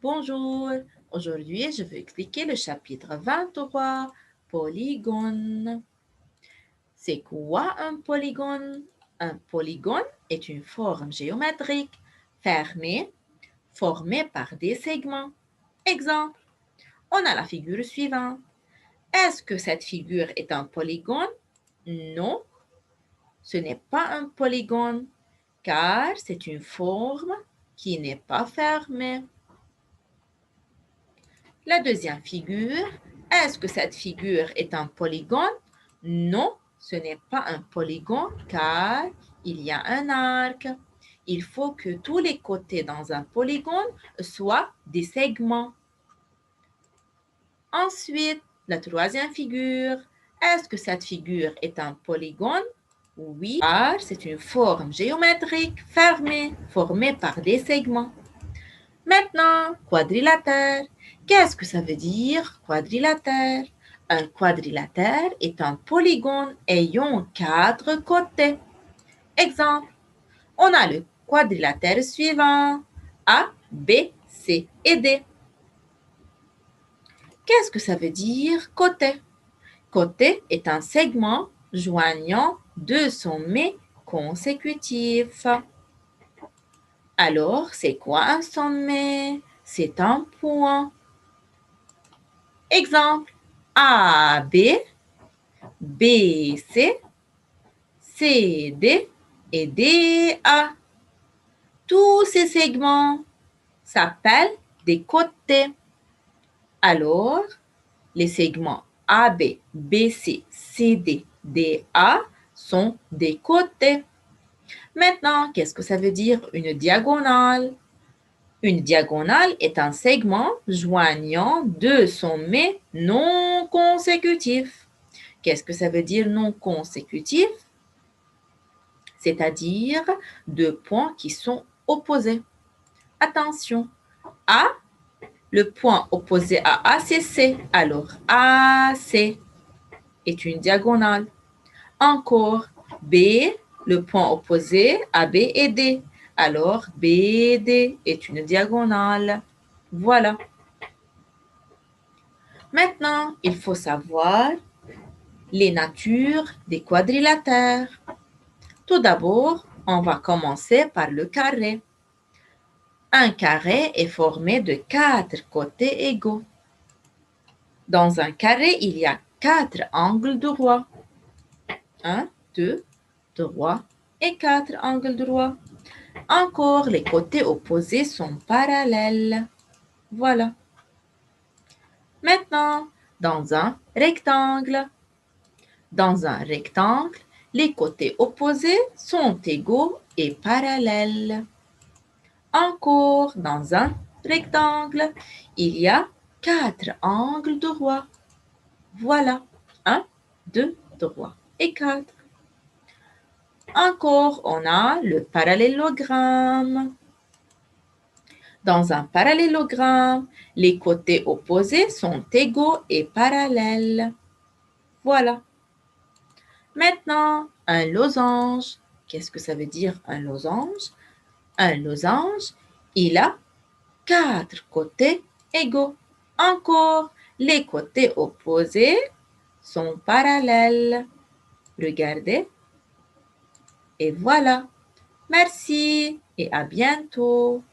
Bonjour, aujourd'hui je vais expliquer le chapitre 23, polygone. C'est quoi un polygone? Un polygone est une forme géométrique fermée, formée par des segments. Exemple, on a la figure suivante. Est-ce que cette figure est un polygone? Non, ce n'est pas un polygone, car c'est une forme qui n'est pas fermée. La deuxième figure, est-ce que cette figure est un polygone? Non, ce n'est pas un polygone car il y a un arc. Il faut que tous les côtés dans un polygone soient des segments. Ensuite, la troisième figure, est-ce que cette figure est un polygone? Oui, car c'est une forme géométrique fermée, formée par des segments. Maintenant, quadrilatère. Qu'est-ce que ça veut dire, quadrilatère? Un quadrilatère est un polygone ayant 4 côtés. Exemple, on a le quadrilatère suivant, A, B, C et D. Qu'est-ce que ça veut dire, côté? Côté est un segment joignant deux sommets consécutifs. Alors, c'est quoi un sommet? C'est un point. Exemple, AB, BC, CD et DA. Tous ces segments s'appellent des côtés. Alors, les segments AB, BC, CD, DA sont des côtés. Maintenant, qu'est-ce que ça veut dire une diagonale? Une diagonale est un segment joignant deux sommets non consécutifs. Qu'est-ce que ça veut dire non consécutif? C'est-à-dire deux points qui sont opposés. Attention, A, le point opposé à A, c'est C. Alors, AC est une diagonale. Encore, B, le point opposé à B est D. Alors, BD est une diagonale. Voilà. Maintenant, il faut savoir les natures des quadrilatères. Tout d'abord, on va commencer par le carré. Un carré est formé de 4 côtés égaux. Dans un carré, il y a 4 angles droits. 1, 2, 3 et 4 angles droits. Encore, les côtés opposés sont parallèles. Voilà. Maintenant, dans un rectangle. Dans un rectangle, les côtés opposés sont égaux et parallèles. Encore, dans un rectangle, il y a 4 angles droits. Voilà, 1, 2, 3 et 4. Encore, on a le parallélogramme. Dans un parallélogramme, les côtés opposés sont égaux et parallèles. Voilà. Maintenant, un losange. Qu'est-ce que ça veut dire un losange? Un losange, il a 4 côtés égaux. Encore, les côtés opposés sont parallèles. Regardez. Et voilà. Merci et à bientôt.